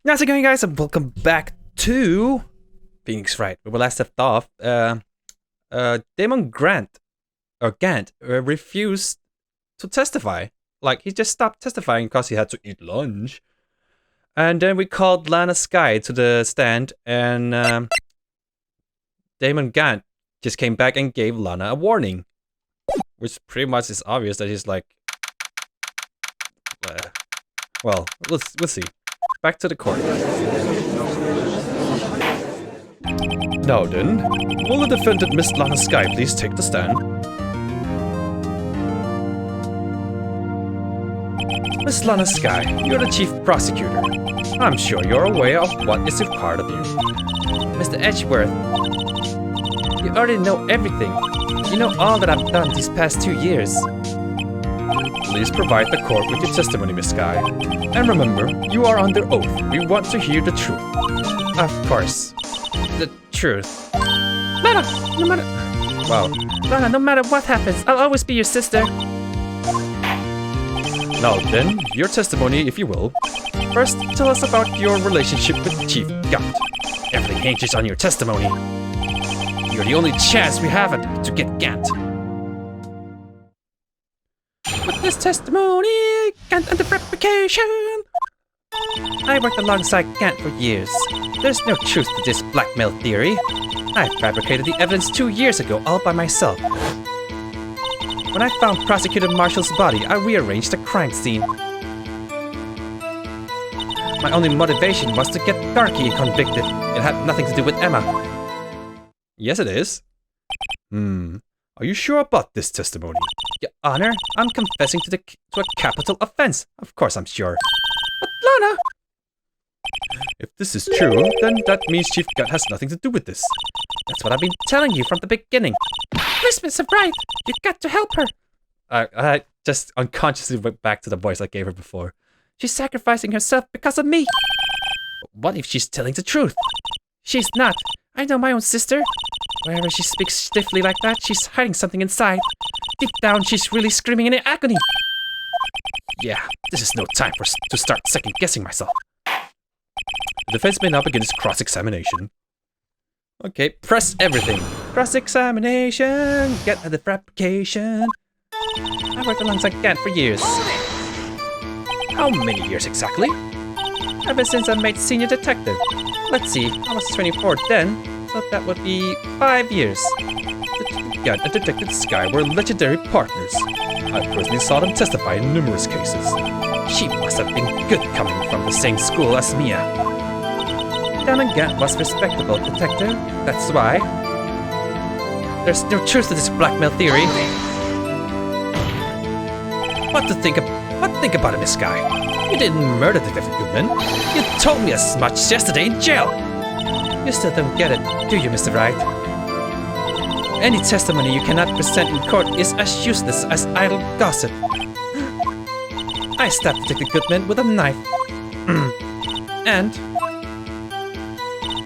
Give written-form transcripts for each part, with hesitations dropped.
How's it going, guys, and welcome back to Phoenix Wright. Where we last left off, Damon Gant refused to testify. Like, he just stopped testifying because he had to eat lunch. And then we called Lana Sky to the stand, and Damon Gant just came back and gave Lana a warning. Which pretty much is obvious that he's like... well, we'll see. Back to the court. Now then, will the defendant, Miss Lana Sky, please take the stand? Miss Lana Sky, you're the chief prosecutor. I'm sure you're aware of what is required of you. Mr. Edgeworth, you already know everything. You know all that I've done these past 2 years. Please provide the court with your testimony, Miss Sky. And remember, you are under oath. We want to hear the truth. Of course. The truth. Lana, no matter... Wow. Lana, no matter what happens, I'll always be your sister. Now then, your testimony, if you will. First, tell us about your relationship with Chief Gant. Everything hinges on your testimony. You're the only chance we have to get Gant. With this testimony, Gant under fabrication. I worked alongside Gant for years. There's no truth to this blackmail theory. I fabricated the evidence 2 years ago all by myself. When I found Prosecutor Marshall's body, I rearranged the crime scene. My only motivation was to get Darky convicted. It had nothing to do with Emma. Yes, it is. Are you sure about this testimony? Your Honor, I'm confessing to a capital offense. Of course I'm sure. But Lana... If this is true, then that means Chief Gant has nothing to do with this. That's what I've been telling you from the beginning. Please, Mr. Wright, you got to help her. I just unconsciously went back to the voice I gave her before. She's sacrificing herself because of me. What if she's telling the truth? She's not. I know my own sister. Whenever she speaks stiffly like that, she's hiding something inside. Deep down, she's really screaming in agony. Yeah, this is no time to start second-guessing myself. The defense may now begin its cross-examination. Okay, press everything. Cross-examination, get the fabrication. I worked alongside Gant for years. How many years exactly? Ever since I made senior detective. Let's see, I was 24 then, so that would be 5 years. Detective Gant and Detective Sky were legendary partners. I personally saw them testify in numerous cases. She must have been good coming from the same school as Mia. Damon Gant was respectable detective, that's why. There's no truth to this blackmail theory. What think about it, Miss Sky? You didn't murder Detective Goodman. You told me as much yesterday in jail. You still don't get it, do you, Mr. Wright? Any testimony you cannot present in court is as useless as idle gossip. I stabbed Detective Goodman with a knife. And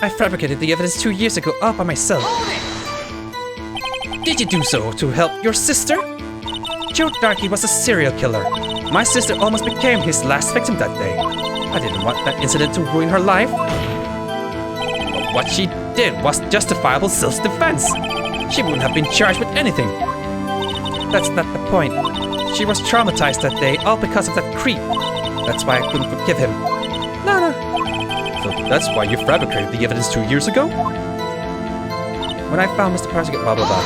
I fabricated the evidence 2 years ago all by myself. Did you do so to help your sister? Joe Darky was a serial killer. My sister almost became his last victim that day. I didn't want that incident to ruin her life. But what she did was justifiable self-defense. She wouldn't have been charged with anything. That's not the point. She was traumatized that day all because of that creep. That's why I couldn't forgive him. Lana! So that's why you fabricated the evidence 2 years ago? When I found Mr. Prosecutor, blah blah blah.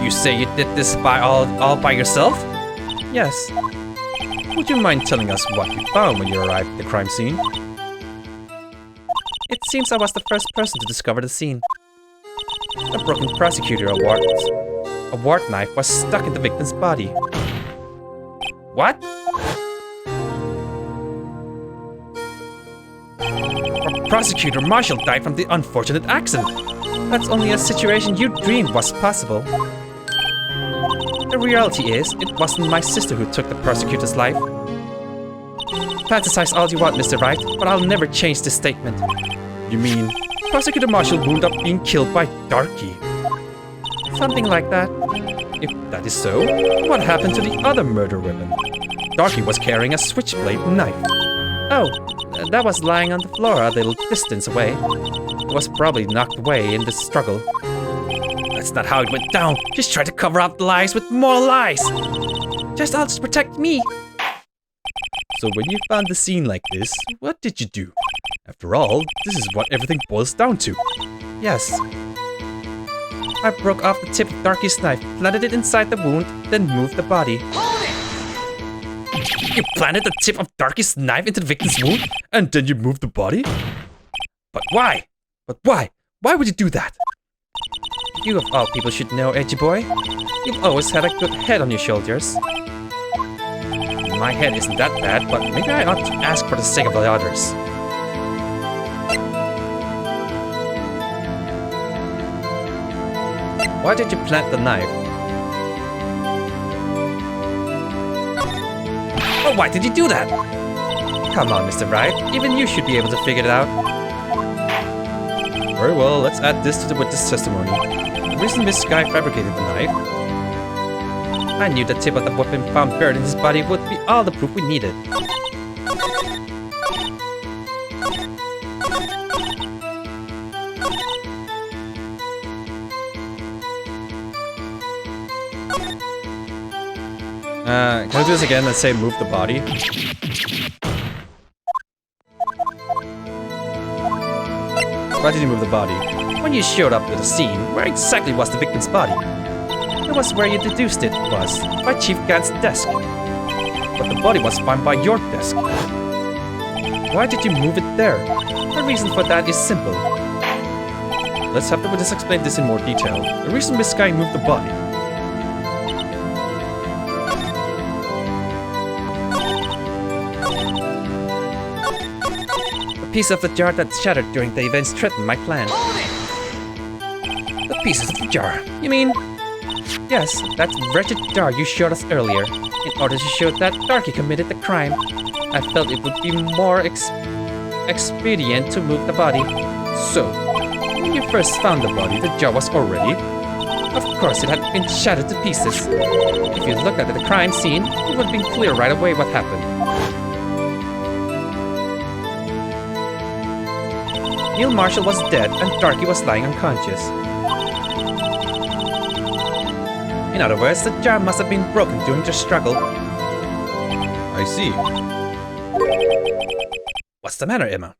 You say you did this all by yourself? Yes. Would you mind telling us what you found when you arrived at the crime scene? It seems I was the first person to discover the scene. A broken prosecutor award knife was stuck in the victim's body. What? Prosecutor Marshall died from the unfortunate accident. That's only a situation you dreamed was possible. The reality is, it wasn't my sister who took the prosecutor's life. Fantasize all you want, Mr. Wright, but I'll never change this statement. You mean, Prosecutor Marshall wound up being killed by Darky? Something like that. If that is so, what happened to the other murder weapon? Darky was carrying a switchblade knife. Oh, that was lying on the floor a little distance away. It was probably knocked away in the struggle. That's not how it went down. Just tried to cover up the lies with more lies. Just all to protect me. So when you found the scene like this, what did you do? After all, this is what everything boils down to. Yes. I broke off the tip of Darky's knife, planted it inside the wound, then moved the body. You planted the tip of Darky's knife into the victim's wound, and then you moved the body? But why? But why? Why would you do that? You of all people should know, edgy boy. You've always had a good head on your shoulders. My head isn't that bad, but maybe I ought to ask for the sake of the others. Why did you plant the knife? Oh, why did you do that? Come on, Mr. Wright. Even you should be able to figure it out. Very well, let's add this to the witness testimony. The reason this guy fabricated the knife. I knew the tip of the weapon found buried in his body would be all the proof we needed. Can I do this again and say move the body? Why did you move the body? When you showed up at the scene, where exactly was the victim's body? It was where you deduced it was, by Chief Gant's desk. But the body was found by your desk. Why did you move it there? The reason for that is simple. Let's have the witness explain this in more detail. The reason this guy moved the body. The piece of the jar that shattered during the events threatened my plan. The pieces of the jar? You mean? Yes, that wretched jar you showed us earlier. In order to show that Darky committed the crime, I felt it would be more expedient to move the body. So, when you first found the body, the jar was already... Of course, it had been shattered to pieces. If you looked at the crime scene, it would have been clear right away what happened. Neil Marshall was dead and Darky was lying unconscious. In other words, the jar must have been broken during the struggle. I see. What's the matter, Emma?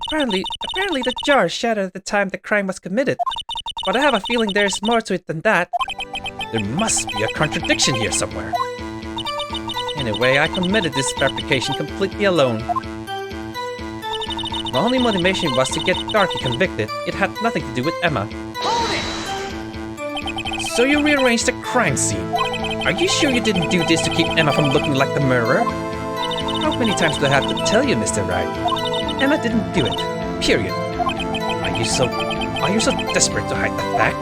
Apparently the jar shattered at the time the crime was committed. But I have a feeling there's more to it than that. There must be a contradiction here somewhere. Anyway, I committed this fabrication completely alone. My only motivation was to get Darky convicted. It had nothing to do with Emma. So you rearranged the crime scene. Are you sure you didn't do this to keep Emma from looking like the murderer? How many times do I have to tell you, Mr. Wright? Emma didn't do it. Period. Are you so desperate to hide the fact?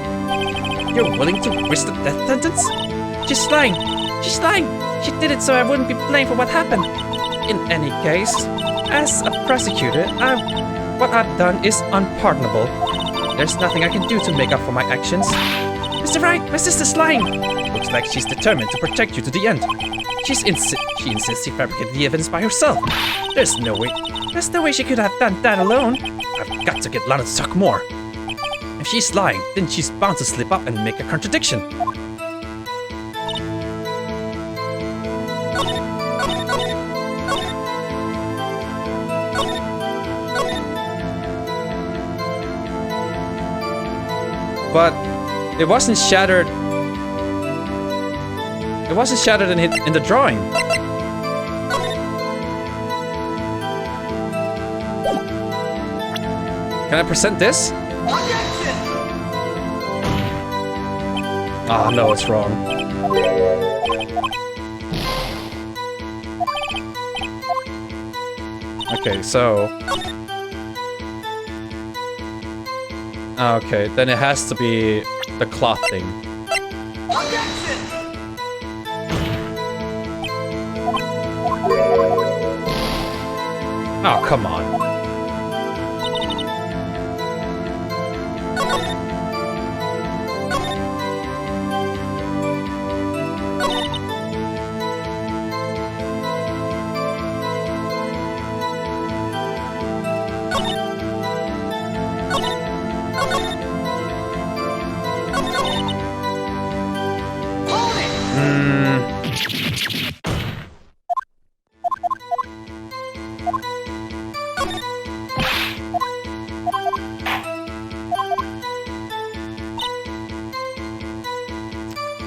You're willing to risk the death sentence? She's lying. She's lying. She did it so I wouldn't be blamed for what happened. In any case, as a prosecutor, what I've done is unpardonable. There's nothing I can do to make up for my actions. Mr. Wright, my sister's lying. Looks like she's determined to protect you to the end. She insists she fabricated the evidence by herself. There's no way she could have done that alone. I've got to get Lana to talk more. If she's lying, then she's bound to slip up and make a contradiction. But it wasn't shattered. It wasn't shattered in the drawing. Can I present this? Ah, no, it's wrong. Okay, so... Okay, then it has to be the cloth thing. Oh, come on.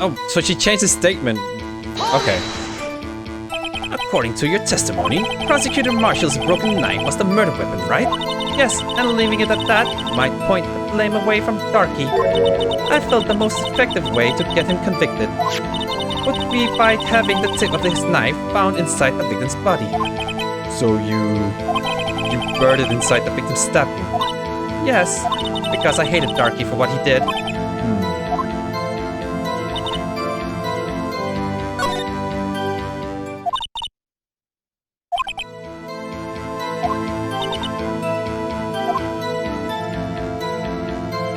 Oh, so she changed the statement. Okay. According to your testimony, Prosecutor Marshall's broken knife was the murder weapon, right? Yes, and leaving it at that might point the blame away from Darky. I felt the most effective way to get him convicted would be by having the tip of his knife found inside the victim's body. So you buried it inside the victim's stab wound? Yes, because I hated Darky for what he did.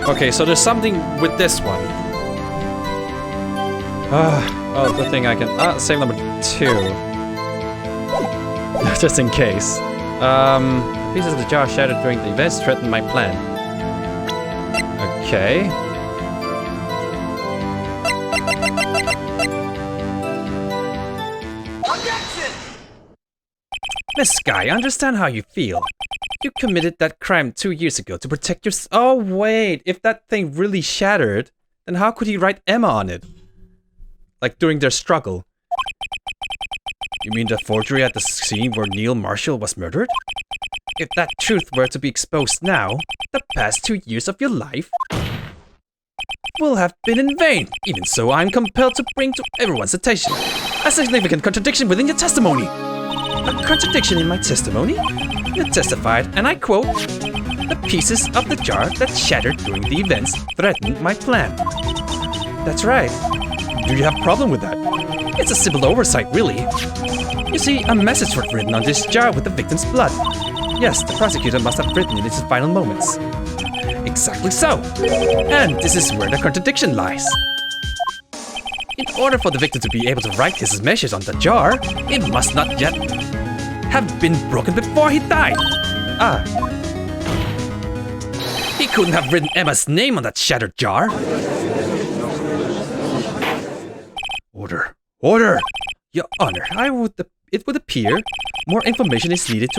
Okay, so there's something with this one. Oh, good thing I can... save number 2. Just in case. Pieces of the jar shattered during the events threatened my plan. Okay. Objection! Miss Sky, I understand how you feel. You committed that crime 2 years ago to protect your... Oh, wait. If that thing really shattered, then how could he write Emma on it? Like during their struggle. You mean the forgery at the scene where Neil Marshall was murdered? If that truth were to be exposed now, the past 2 years of your life will have been in vain. Even so, I'm compelled to bring to everyone's attention a significant contradiction within your testimony. A contradiction in my testimony? You testified, and I quote, "The pieces of the jar that shattered during the events threatened my plan." That's right. Do you have a problem with that? It's a civil oversight, really. You see, a message was written on this jar with the victim's blood. Yes, the prosecutor must have written it in his final moments. Exactly so. And this is where the contradiction lies. In order for the victim to be able to write his message on the jar, it must not yet have been broken before he died. He couldn't have written Emma's name on that shattered jar. Order. Order! Your Honor, it would appear more information is needed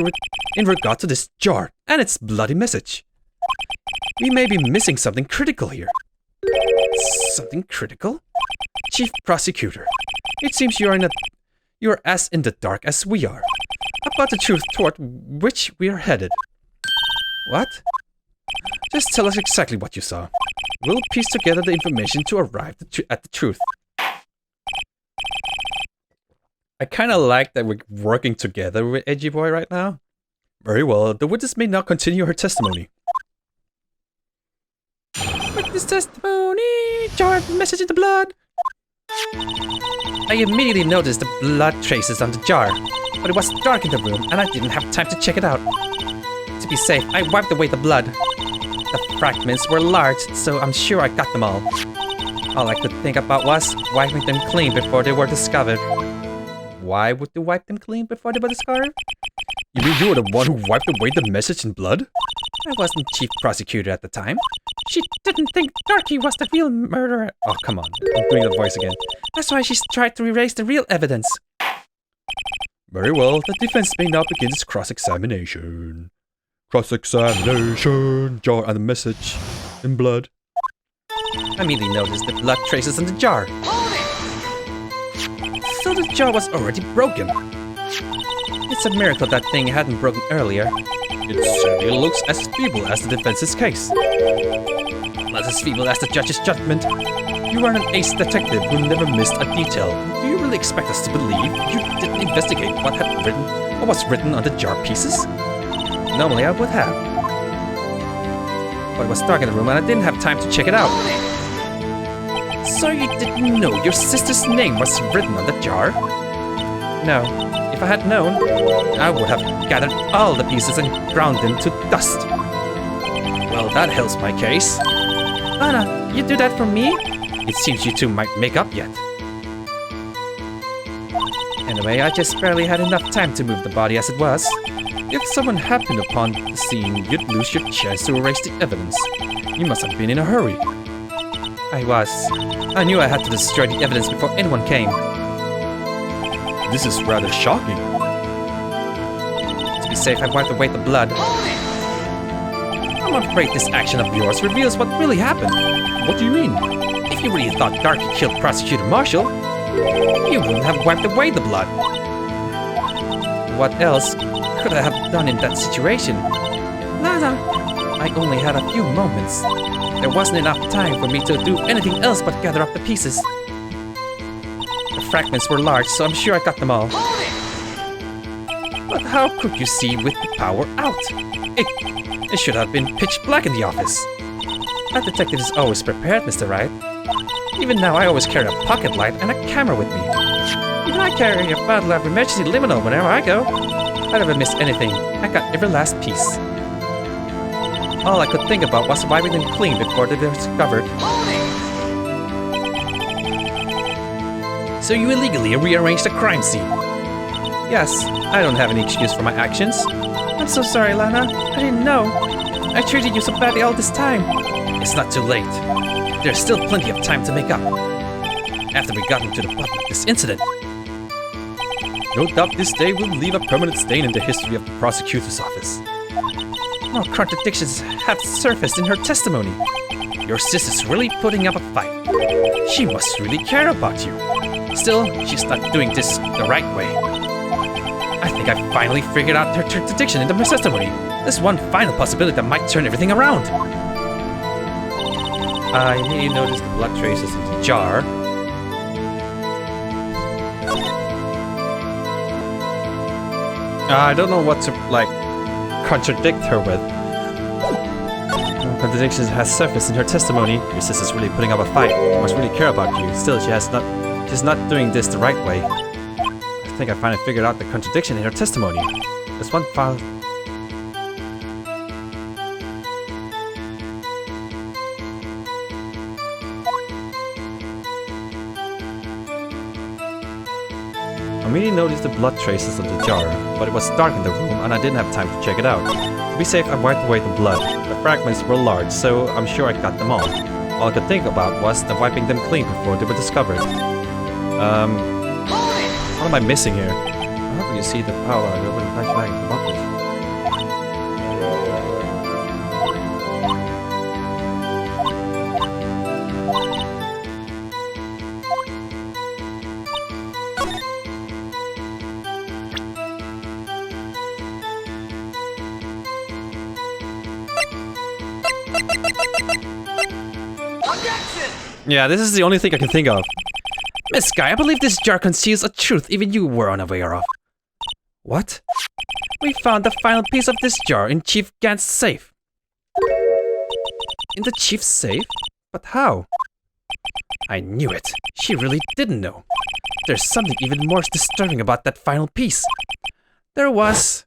in regard to this jar and its bloody message. We may be missing something critical here. Something critical? Chief Prosecutor, it seems you're as in the dark as we are about the truth toward which we are headed. What? Just tell us exactly what you saw. We'll piece together the information to arrive at the truth. I kind of like that we're working together with Edgy Boy right now. Very well, the witness may now continue her testimony. Witness testimony, jar of message in the blood. I immediately noticed the blood traces on the jar, but it was dark in the room and I didn't have time to check it out. To be safe, I wiped away the blood. The fragments were large, so I'm sure I got them all. All I could think about was wiping them clean before they were discovered. Why would you wipe them clean before they were discovered? You mean you were the one who wiped away the message in blood? I wasn't chief prosecutor at the time. She didn't think Darky was the real murderer. Oh, come on. I'm doing the voice again. That's why she tried to erase the real evidence. Very well. The defense may now begin its cross-examination. Cross-examination. Jar and the message in blood. I immediately noticed the blood traces in the jar. So the jar was already broken. It's a miracle that thing hadn't broken earlier. It certainly looks as feeble as the defense's case. Not as feeble as the judge's judgment. You are an ace detective who never missed a detail. Do you really expect us to believe you didn't investigate what was written on the jar pieces? Normally I would have. But it was dark in the room and I didn't have time to check it out. So you didn't know your sister's name was written on the jar? No. If I had known, I would have gathered all the pieces and ground them to dust. Well, that helps my case. Lana, you do that for me? It seems you two might make up yet. Anyway, I just barely had enough time to move the body as it was. If someone happened upon the scene, you'd lose your chance to erase the evidence. You must have been in a hurry. I was. I knew I had to destroy the evidence before anyone came. This is rather shocking. To be safe, I wiped away the blood. I'm afraid this action of yours reveals what really happened. What do you mean? If you really thought Darky killed Prosecutor Marshall, you wouldn't have wiped away the blood. What else could I have done in that situation? Lana, I only had a few moments. There wasn't enough time for me to do anything else but gather up the pieces. The fragments were large, so I'm sure I got them all. But how could you see with the power out? It should have been pitch black in the office. A detective is always prepared, Mr. Wright. Even now, I always carry a pocket light and a camera with me. Even I carry a bottle of emergency limonade whenever I go. I never miss anything. I got every last piece. All I could think about was wiping them clean before they were discovered. So you illegally rearranged the crime scene? Yes, I don't have any excuse for my actions. I'm so sorry, Lana. I didn't know. I treated you so badly all this time. It's not too late. There's still plenty of time to make up. After we got into the bottom of this incident. No doubt this day will leave a permanent stain in the history of the prosecutor's office. More contradictions have surfaced in her testimony. Your sister's really putting up a fight. She must really care about you. Still, she's not doing this the right way. I think I finally figured out her contradiction in the testimony. There's one final possibility that might turn everything around. I immediately noticed the blood traces in the jar. I don't know what to, contradict her with. Contradictions has surfaced in her testimony. Your sister's really putting up a fight. Must really care about you. Still, she's not doing this the right way. I think I finally figured out the contradiction in her testimony. There's one file. I immediately noticed the blood traces on the jar, but it was dark in the room and I didn't have time to check it out. To be safe, I wiped away the blood. The fragments were large, so I'm sure I got them all. All I could think about was the wiping them clean before they were discovered. What am I missing here? How can you see the power over the flashlight in the bucket? Yeah, this is the only thing I can think of. Miss Guy, I believe this jar conceals a truth even you were unaware of. What? We found the final piece of this jar in Chief Gant's safe. In the chief's safe? But how? I knew it. She really didn't know. There's something even more disturbing about that final piece. There was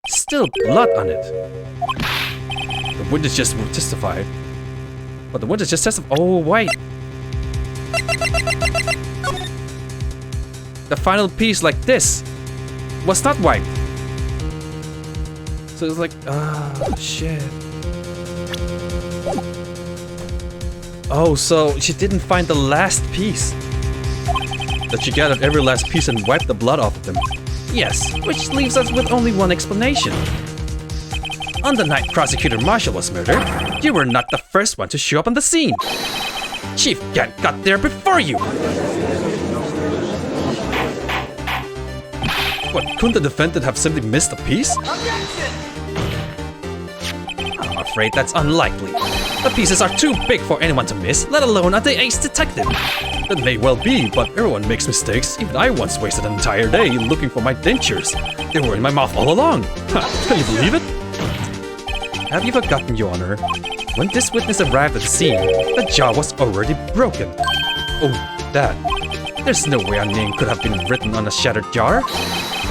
still blood on it. The witness just testified. But the witness just testified. Oh, wait. The final piece, like this, was not wiped. So it's like, oh, shit. Oh, so she didn't find the last piece. That she gathered every last piece and wiped the blood off of them. Yes, which leaves us with only one explanation. On the night Prosecutor Marshall was murdered, you were not the first one to show up on the scene. Chief Gant got there before you. What, couldn't the defendant have simply missed a piece? I'm afraid that's unlikely. The pieces are too big for anyone to miss, let alone a ace detective. That may well be, but everyone makes mistakes. Even I once wasted an entire day looking for my dentures. They were in my mouth all along. Can you believe it? Have you forgotten, Your Honor? When this witness arrived at the scene, the jar was already broken. Oh, that. There's no way a name could have been written on a shattered jar.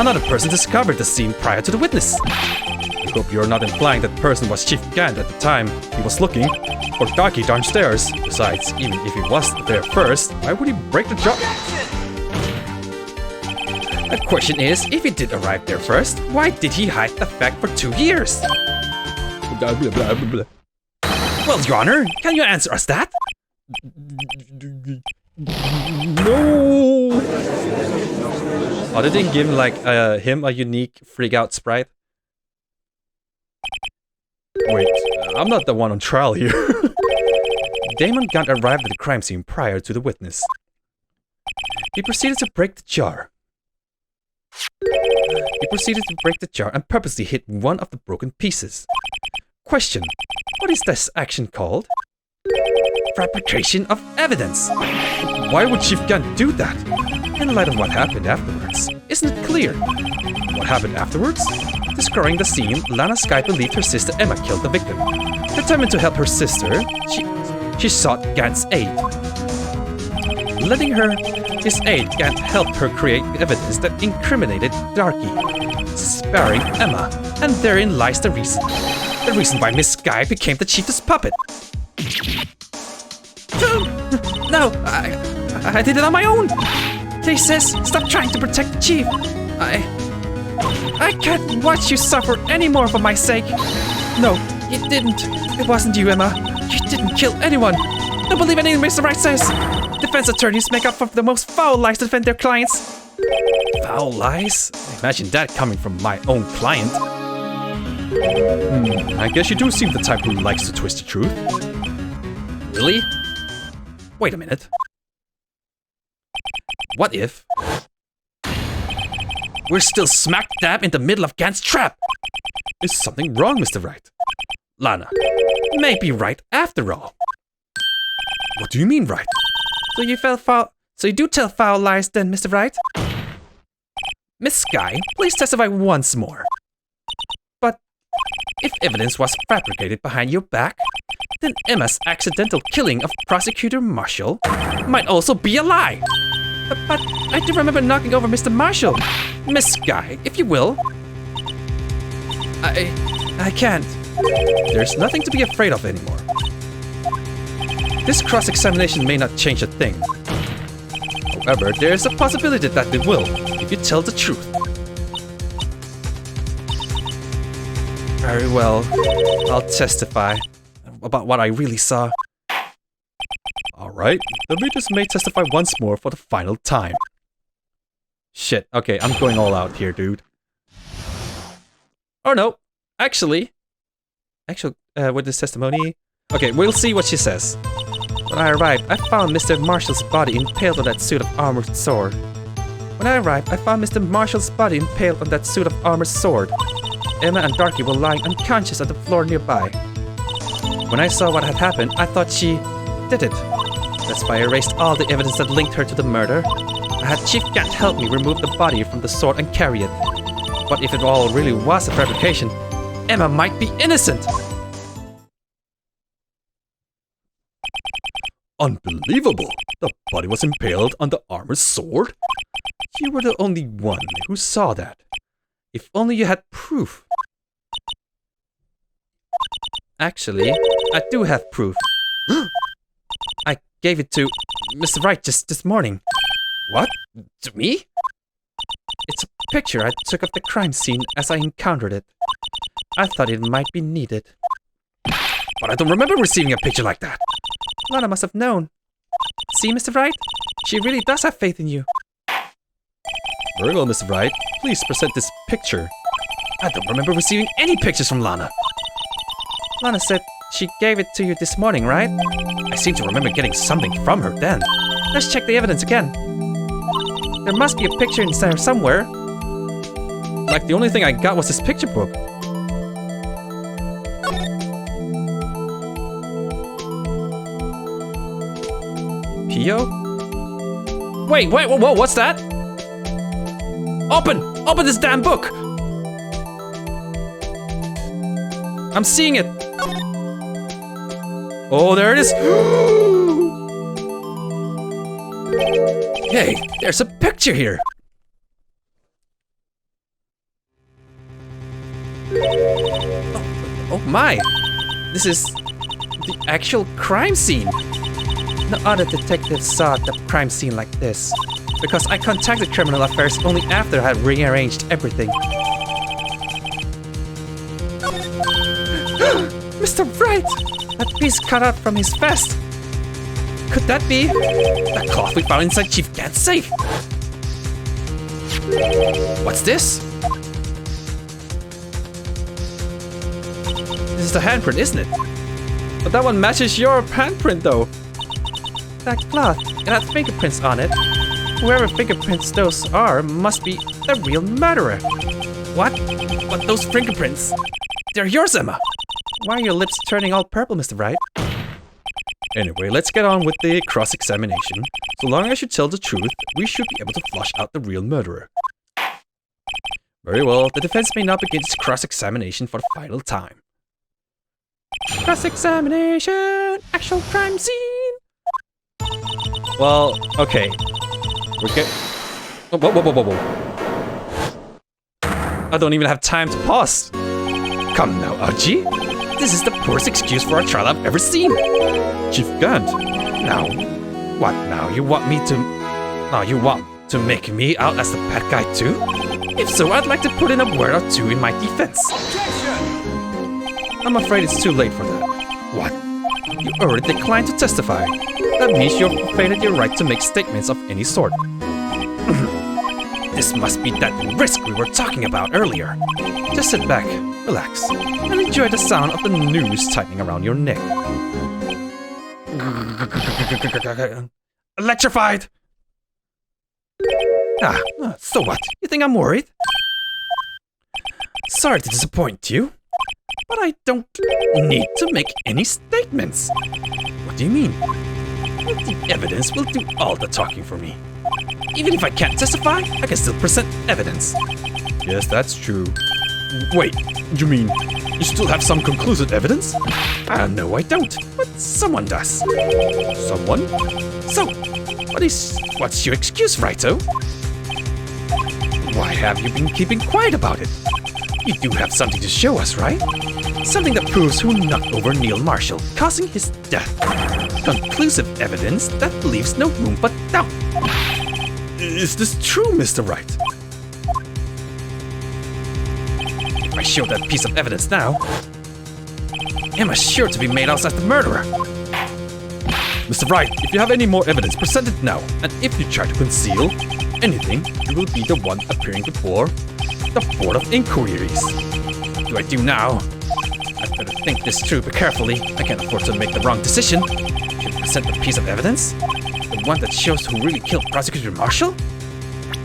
Another person discovered the scene prior to the witness. I hope you're not implying that person was Chief Gant at the time he was looking, or Darky downstairs. Besides, even if he was there first, why would he break the jar? The question is, if he did arrive there first, why did he hide the fact for 2 years? Blah, blah, blah, blah, blah. Well, Your Honor, can you answer us that? No! Oh, they didn't give him, him a unique freak-out sprite? Wait, I'm not the one on trial here. Damon Gant arrived at the crime scene prior to the witness. He proceeded to break the jar. And purposely hit one of the broken pieces. Question: what is this action called? Fabrication of evidence. Why would Chief Gant do that? In light of what happened afterwards, isn't it clear? What happened afterwards? Describing the scene, Lana Sky believed her sister Emma killed the victim. Determined to help her sister, she sought Gant's aid. Letting his aid, Gant helped her create evidence that incriminated Darky, sparing Emma, and therein lies the reason. The reason why Miss Sky became the chief's puppet. No, I did it on my own. Please, sis, stop trying to protect the chief. I can't watch you suffer anymore for my sake. No, you didn't. It wasn't you, Emma. You didn't kill anyone. Don't believe anything Mr. Wright says. Defense attorneys make up for the most foul lies to defend their clients. Foul lies? Imagine that coming from my own client. I guess you do seem the type who likes to twist the truth. Really? Wait a minute. What if we're still smack dab in the middle of Gant's trap? Is something wrong, Mr. Wright? Lana may be right after all. What do you mean, right? So you do tell foul lies then, Mr. Wright? Miss Sky, please testify once more. But if evidence was fabricated behind your back, then Emma's accidental killing of Prosecutor Marshall might also be a lie. But I do remember knocking over Mr. Marshall. Miss Sky, if you will. I can't. There's nothing to be afraid of anymore. This cross-examination may not change a thing. However, there is a possibility that it will, if you tell the truth. Very well. I'll testify about what I really saw. Alright, the witness may testify once more for the final time. Shit, okay, I'm going all out here, dude. Oh no, actually, witness testimony. Okay, we'll see what she says. When I arrived, I found Mr. Marshall's body impaled on that suit of armored sword. Emma and Darky were lying unconscious on the floor nearby. When I saw what had happened, I thought she did it. That's why I erased all the evidence that linked her to the murder. I had Chief Gant help me remove the body from the sword and carry it. But if it all really was a fabrication, Emma might be innocent! Unbelievable! The body was impaled on the armored sword? You were the only one who saw that. If only you had proof. Actually, I do have proof. I gave it to Mr. Wright just this morning. What? To me? It's a picture I took of the crime scene as I encountered it. I thought it might be needed. But I don't remember receiving a picture like that. Lana must have known. See, Mr. Wright? She really does have faith in you. Very well, Mr. Wright. Please present this picture. I don't remember receiving any pictures from Lana. Lana said she gave it to you this morning, right? I seem to remember getting something from her then. Let's check the evidence again. There must be a picture in there somewhere. Like the only thing I got was this picture book. Pio? Wait, whoa, what's that? Open this damn book! I'm seeing it. Oh, there it is. Hey, there's a picture here. Oh my, this is the actual crime scene. No other detectives saw the crime scene like this, because I contacted Criminal Affairs only after I had rearranged everything. Mr. Wright! That piece cut out from his vest! Could that be the cloth we found inside Chief Gant's safe? What's this? This just a handprint, isn't it? But that one matches your handprint, though. That cloth, it had fingerprints on it. Whoever fingerprints those are must be the real murderer. What? But those fingerprints? They're yours, Emma! Why are your lips turning all purple, Mr. Wright? Anyway, let's get on with the cross-examination. So long as you tell the truth, we should be able to flush out the real murderer. Very well, the defense may now begin its cross-examination for the final time. Cross-examination! Actual crime scene! Well, okay. We're get. Whoa, whoa, whoa, whoa, whoa. I don't even have time to pause. Come now, Archie. This is the poorest excuse for a trial I've ever seen. Chief Gant. Now, what now? You want to make me out as the bad guy too? If so, I'd like to put in a word or two in my defense. I'm afraid it's too late for that. What? You already declined to testify. That means you've forfeited your right to make statements of any sort. This must be that risk we were talking about earlier. Just sit back, relax, and enjoy the sound of the noose tightening around your neck. Electrified! So what? You think I'm worried? Sorry to disappoint you, but I don't need to make any statements. What do you mean? The evidence will do all the talking for me. Even if I can't testify, I can still present evidence. Yes, that's true. Wait, you mean you still have some conclusive evidence? No, I don't, but someone does. Someone? So, what's your excuse, Righto? Why have you been keeping quiet about it? You do have something to show us, right? Something that proves who knocked over Neil Marshall, causing his death. Conclusive evidence that leaves no room for doubt. Is this true, Mr. Wright? If I show that piece of evidence now, Emma's sure to be made out as the murderer. Mr. Wright, if you have any more evidence, present it now. And if you try to conceal anything, you will be the one appearing before the Board of Inquiries. What do I do now? I'd better think this through but carefully. I can't afford to make the wrong decision. Should I present the piece of evidence? The one that shows who really killed Prosecutor Marshall?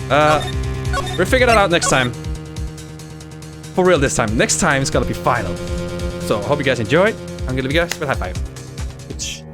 We'll figure that out next time. For real this time. Next time it's gonna be final. So, I hope you guys enjoyed. I'm gonna leave you guys with a high five.